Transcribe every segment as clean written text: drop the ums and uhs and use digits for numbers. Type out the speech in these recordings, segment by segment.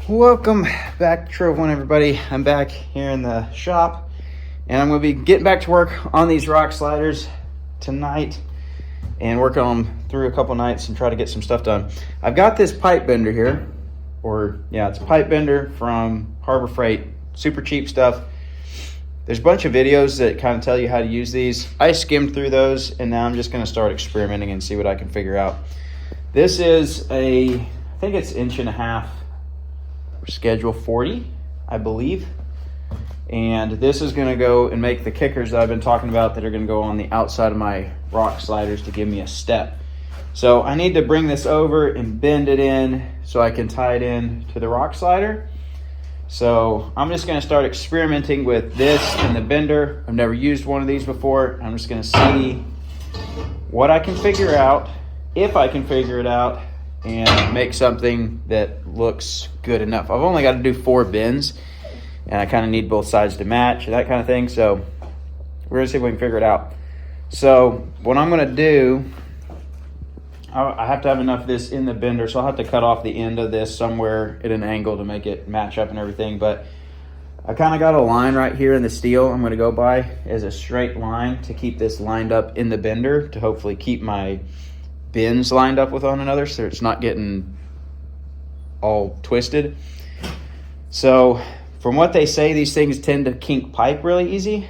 Welcome back to Trove One, everybody. I'm back here in the shop, and I'm going to be getting back to work on these rock sliders tonight and working on them through a couple nights and try to get some stuff done. I've got this pipe bender here, it's a pipe bender from Harbor Freight, super cheap stuff. There's a bunch of videos that kind of tell you how to use these. I skimmed through those, and now I'm just going to start experimenting and see what I can figure out. This is I think it's 1.5" schedule 40, I believe, and this is going to go and make the kickers that I've been talking about that are going to go on the outside of my rock sliders to give me a step. So I need to bring this over and bend it in so I can tie it in to the rock slider. So I'm just going to start experimenting with this and the bender. I've never used one of these before. I'm just going to see what I can figure out, if I can figure it out, and make something that looks good enough. I've only got to do 4 bends, and I kind of need both sides to match and that kind of thing. So we're gonna see if we can figure it out. So what I'm gonna do, I have to have enough of this in the bender, so I'll have to cut off the end of this somewhere at an angle to make it match up and everything. But I kind of got a line right here in the steel I'm gonna go by as a straight line to keep this lined up in the bender, to hopefully keep my bends lined up with one another so it's not getting all twisted. So from what they say, these things tend to kink pipe really easy,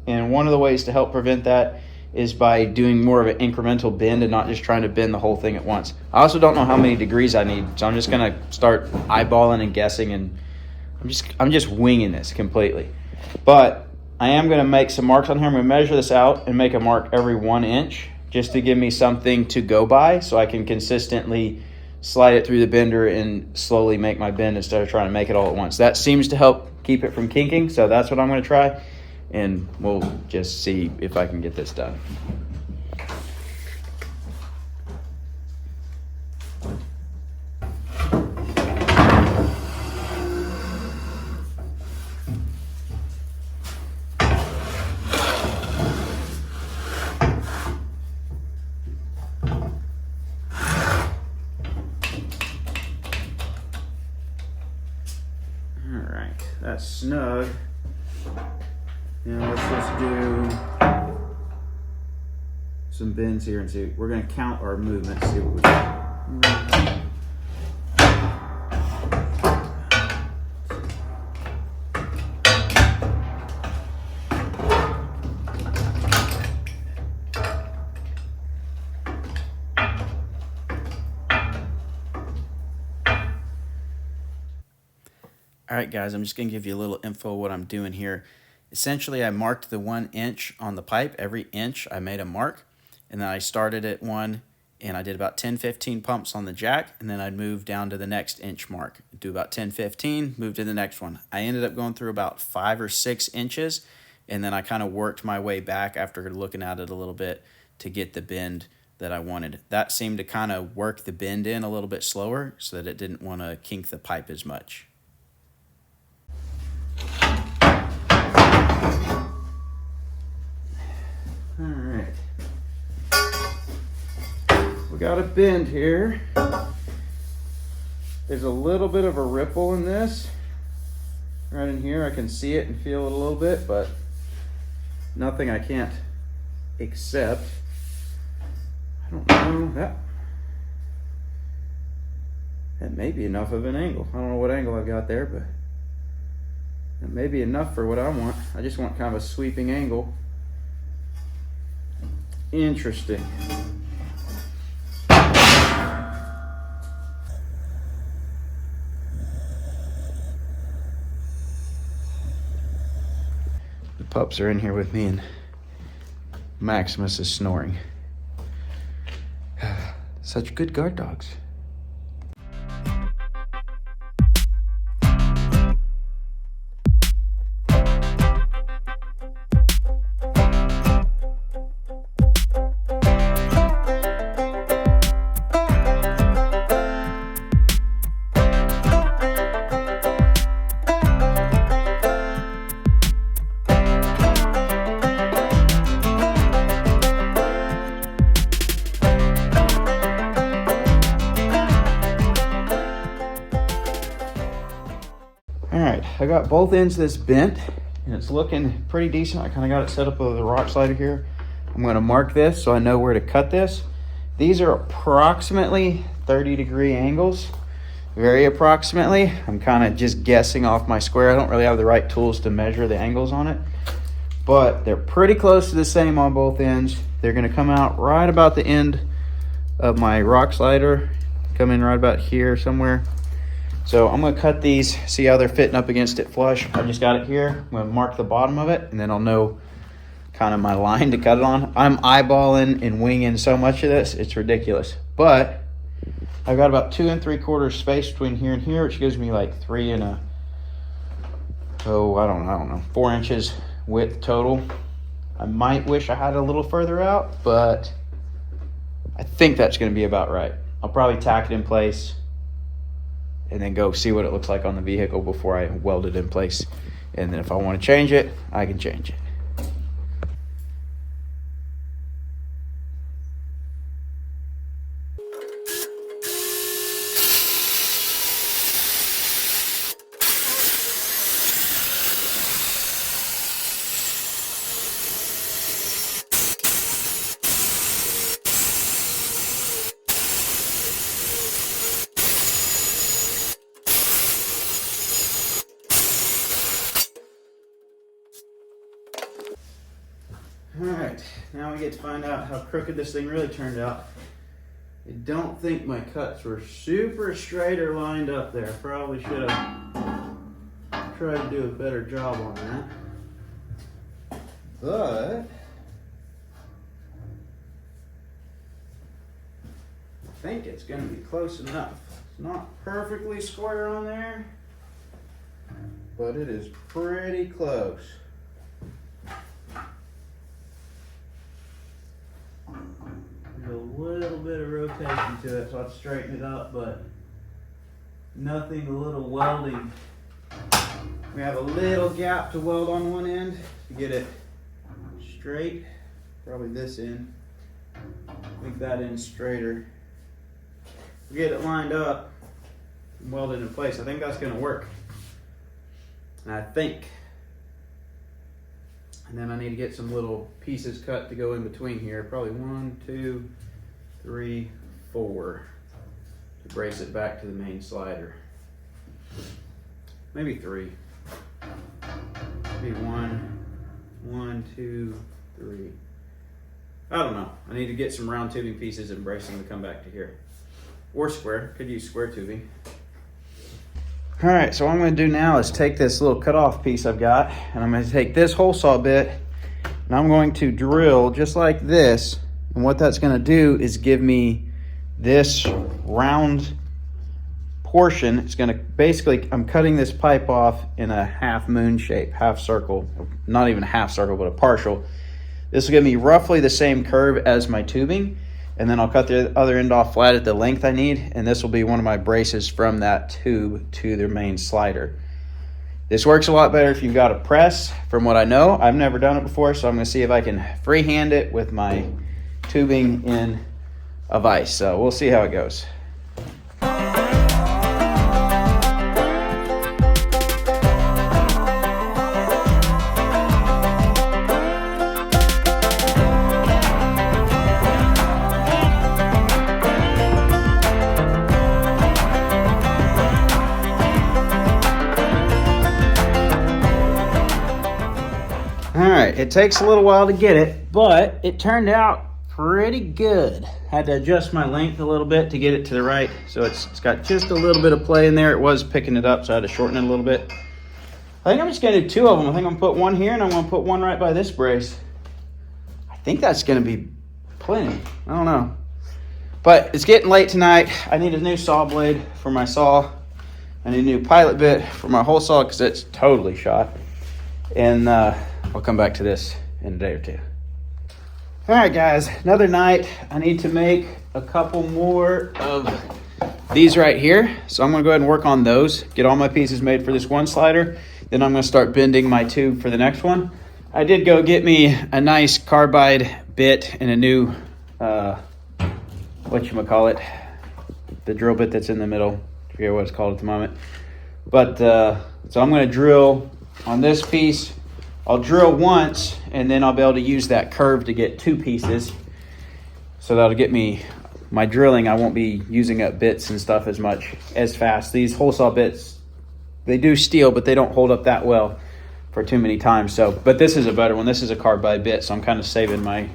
and one of the ways to help prevent that is by doing more of an incremental bend and not just trying to bend the whole thing at once. I also don't know how many degrees I need, so I'm just gonna start eyeballing and guessing, and I'm just winging this completely. But I am gonna make some marks on here. I'm gonna measure this out and make a mark every 1 inch, just to give me something to go by so I can consistently slide it through the bender and slowly make my bend instead of trying to make it all at once. That seems to help keep it from kinking, so that's what I'm going to try, and we'll just see if I can get this done. That's snug. Now let's just do some bends here and see. We're going to count our movements, see what we got. All right, guys, I'm just going to give you a little info of what I'm doing here. Essentially, I marked the 1 inch on the pipe. Every inch I made a mark, and then I started at 1, and I did about 10-15 pumps on the jack, and then I'd move down to the next inch mark. Do about 10-15, move to the next one. I ended up going through about 5 or 6 inches, and then I kind of worked my way back after looking at it a little bit to get the bend that I wanted. That seemed to kind of work the bend in a little bit slower so that it didn't want to kink the pipe as much. All right, we got a bend here. There's a little bit of a ripple in this right in here. I can see it and feel it a little bit, but nothing I can't accept. I don't know, that may be enough of an angle. I don't know what angle I've got there, but that may be enough for what I want. I just want kind of a sweeping angle. Interesting. The pups are in here with me, and Maximus is snoring. Such good guard dogs. All right, I got both ends of this bent and it's looking pretty decent. I kind of got it set up with the rock slider here. I'm going to mark this so I know where to cut this. These are approximately 30-degree angles, very approximately. I'm kind of just guessing off my square. I don't really have the right tools to measure the angles on it, but they're pretty close to the same on both ends. They're going to come out right about the end of my rock slider, come in right about here somewhere. So I'm going to cut these, see how they're fitting up against it flush. I just got it here. I'm going to mark the bottom of it, and then I'll know kind of my line to cut it on. I'm eyeballing and winging so much of this, it's ridiculous. But I've got about 2 3/4 space between here and here, which gives me like 3 and 4 inches width total. I might wish I had it a little further out, but I think that's going to be about right. I'll probably tack it in place and then go see what it looks like on the vehicle before I weld it in place. And then if I want to change it, I can change it. All right, now we get to find out how crooked this thing really turned out. I don't think my cuts were super straight or lined up there. Probably should have tried to do a better job on that. But I think it's going to be close enough. It's not perfectly square on there, but it is pretty close. There's a little bit of rotation to it, so I'll straighten it up, but nothing a little welding. We have a little gap to weld on one end to get it straight. Probably this end. Make that end straighter. Get it lined up and weld it in place. I think that's going to work. And then I need to get some little pieces cut to go in between here. Probably 1, 2, 3, 4 to brace it back to the main slider. Maybe 3. Maybe 1, 2, 3. I don't know. I need to get some round tubing pieces and brace them to come back to here. Or square. Could use square tubing. All right, so what I'm going to do now is take this little cutoff piece I've got, and I'm going to take this hole saw bit, and I'm going to drill just like this. And what that's going to do is give me this round portion. It's going to basically, I'm cutting this pipe off in a half moon shape, half circle, not even a half circle, but a partial. This will give me roughly the same curve as my tubing. And then I'll cut the other end off flat at the length I need, and this will be one of my braces from that tube to the main slider. This works a lot better if you've got a press, from what I know. I've never done it before, so I'm going to see if I can freehand it with my tubing in a vise. So we'll see how it goes. It takes a little while to get it, but it turned out pretty good. Had to adjust my length a little bit to get it to the right, so it's got just a little bit of play in there. It was picking it up, so I had to shorten it a little bit. I think I'm just gonna do 2 of them. I think I'm gonna put one here, and I'm gonna put one right by this brace. I think that's gonna be plenty. I don't know. But it's getting late tonight. I need a new saw blade for my saw. I need a new pilot bit for my hole saw because it's totally shot. And I'll come back to this in a day or 2. All right, guys, another night. I need to make a couple more of these right here. So I'm gonna go ahead and work on those, get all my pieces made for this one slider. Then I'm gonna start bending my tube for the next one. I did go get me a nice carbide bit and a new, whatchamacallit, the drill bit that's in the middle. I forget what it's called at the moment. But so I'm going to drill on this piece. I'll drill once, and then I'll be able to use that curve to get 2 pieces. So that'll get me my drilling. I won't be using up bits and stuff as fast. These hole saw bits, they do steel, but they don't hold up that well for too many times. So, but this is a better one. This is a carbide bit, so I'm kind of saving my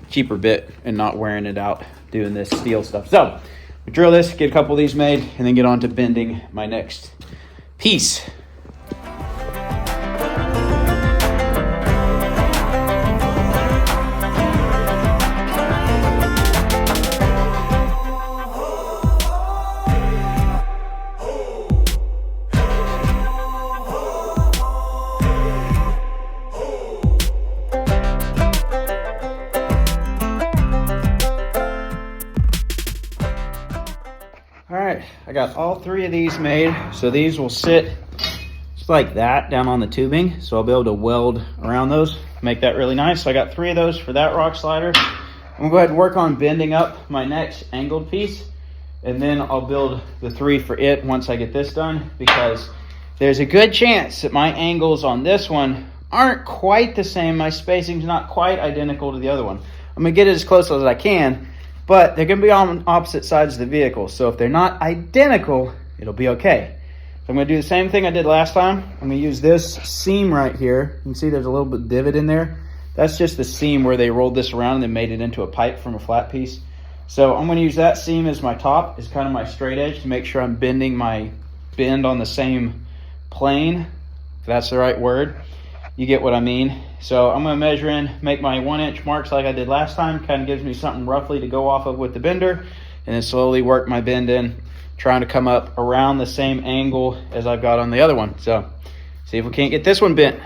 cheaper bit and not wearing it out doing this steel stuff. So we drill this, get a couple of these made, and then get on to bending my next piece. I got all 3 of these made, so these will sit just like that down on the tubing, so I'll be able to weld around those, make that really nice. So I got 3 of those for that rock slider. I'm gonna go ahead and work on bending up my next angled piece, and then I'll build the 3 for it once I get this done, because there's a good chance that my angles on this one aren't quite the same. My spacing's not quite identical to the other one. I'm gonna get it as close as I can, but they're going to be on opposite sides of the vehicle. So if they're not identical, it'll be okay. So I'm going to do the same thing I did last time. I'm going to use this seam right here. You can see there's a little bit of divot in there. That's just the seam where they rolled this around and then made it into a pipe from a flat piece. So I'm going to use that seam as my top, as kind of my straight edge, to make sure I'm bending my bend on the same plane, if that's the right word. You get what I mean. So I'm going to measure in, make my 1-inch marks like I did last time. Kind of gives me something roughly to go off of with the bender, and then slowly work my bend in, trying to come up around the same angle as I've got on the other one. So see if we can't get this one bent.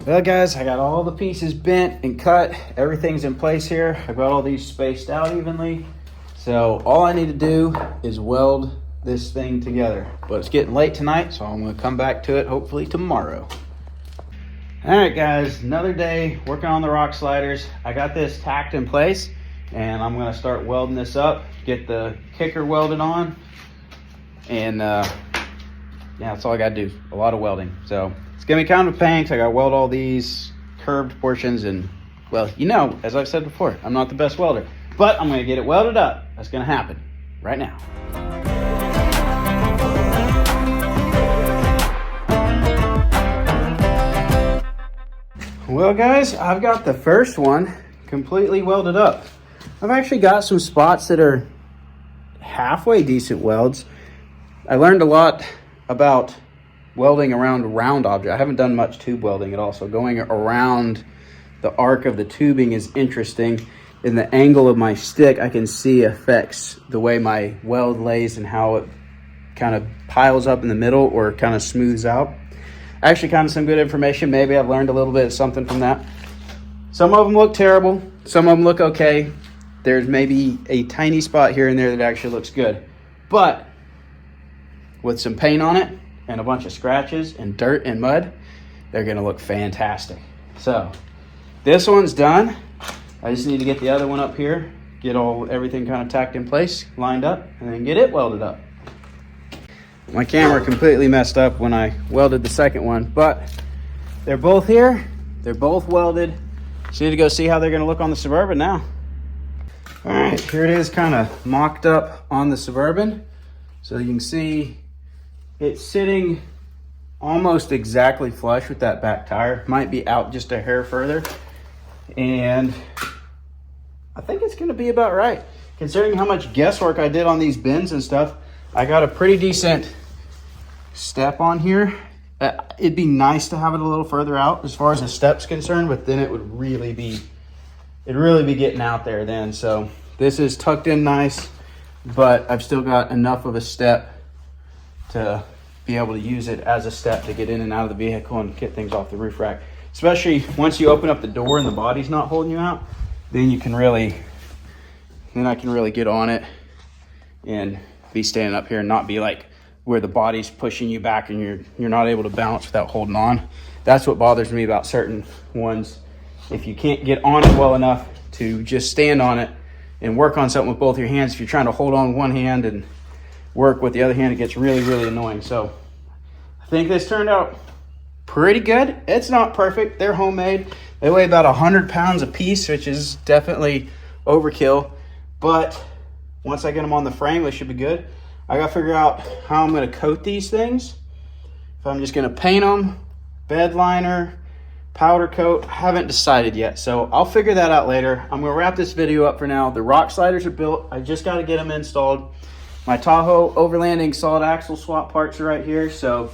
Well guys, I got all the pieces bent and cut. Everything's in place here. I've got all these spaced out evenly. So all I need to do is weld this thing together. But it's getting late tonight, so I'm gonna come back to it hopefully tomorrow. All right guys, another day working on the rock sliders. I got this tacked in place, and I'm gonna start welding this up, get the kicker welded on, and yeah, that's all I gotta do, a lot of welding. So it's gonna be kind of a pain, because I gotta weld all these curved portions, and well, you know, as I've said before, I'm not the best welder, but I'm gonna get it welded up. That's gonna happen right now. Well guys, I've got the first one completely welded up. I've actually got some spots that are halfway decent welds. I learned a lot about welding around round objects. I haven't done much tube welding at all, so going around the arc of the tubing is interesting. In the angle of my stick, I can see affects the way my weld lays and how it kind of piles up in the middle or kind of smooths out. Actually, kind of some good information. Maybe I've learned a little bit of something from that. Some of them look terrible. Some of them look okay. There's maybe a tiny spot here and there that actually looks good. But with some paint on it and a bunch of scratches and dirt and mud, they're gonna look fantastic. So this one's done. I just need to get the other one up here, get everything kind of tacked in place, lined up, and then get it welded up. My camera completely messed up when I welded the second one, but they're both here. They're both welded. Just need to go see how they're gonna look on the Suburban now. All right, here it is, kind of mocked up on the Suburban. So you can see it's sitting almost exactly flush with that back tire. Might be out just a hair further. And I think it's gonna be about right. Considering how much guesswork I did on these bends and stuff, I got a pretty decent step on here. It'd be nice to have it a little further out as far as the step's concerned, but then it'd really be getting out there then. So this is tucked in nice, but I've still got enough of a step to be able to use it as a step to get in and out of the vehicle and get things off the roof rack. Especially once you open up the door and the body's not holding you out, then I can really get on it and be standing up here and not be like where the body's pushing you back and you're not able to balance without holding on. That's what bothers me about certain ones. If you can't get on it well enough to just stand on it and work on something with both your hands, if you're trying to hold on one hand and work with the other hand, it gets really, really annoying. So I think this turned out pretty good. It's not perfect. They're homemade. They weigh about 100 pounds a piece, which is definitely overkill. But once I get them on the frame, they should be good. I got to figure out how I'm going to coat these things. If I'm just going to paint them, bed liner, powder coat, I haven't decided yet. So I'll figure that out later. I'm going to wrap this video up for now. The rock sliders are built. I just got to get them installed. My Tahoe overlanding solid axle swap parts are right here. So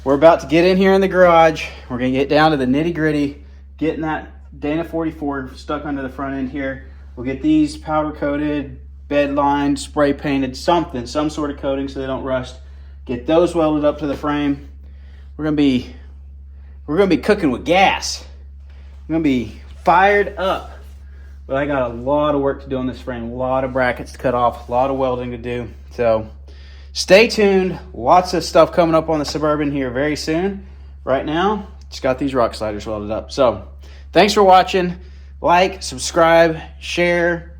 we're about to get in here in the garage. We're going to get down to the nitty gritty, getting that Dana 44 stuck under the front end here. We'll get these powder coated, bed lined, spray painted, some sort of coating so they don't rust. Get those welded up to the frame. We're gonna be cooking with gas. We're gonna be fired up. But I got a lot of work to do on this frame, a lot of brackets to cut off, a lot of welding to do. So stay tuned. Lots of stuff coming up on the Suburban here very soon. Right now, just got these rock sliders welded up. So thanks for watching. Like, subscribe, share,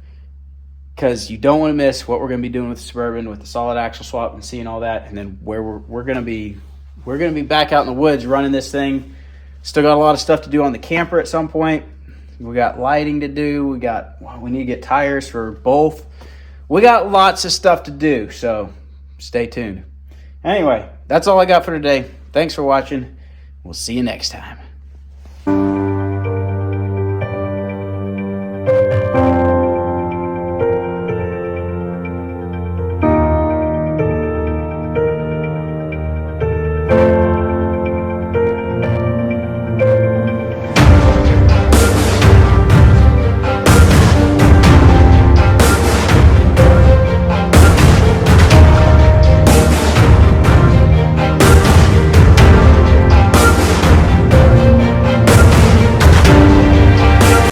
because you don't want to miss what we're going to be doing with the Suburban, with the solid axle swap and seeing all that. And then where we're going to be back out in the woods running this thing. Still got a lot of stuff to do on the camper at some point. We got lighting to do. We need to get tires for both. We got lots of stuff to do, so stay tuned. Anyway, that's all I got for today. Thanks for watching. We'll see you next time.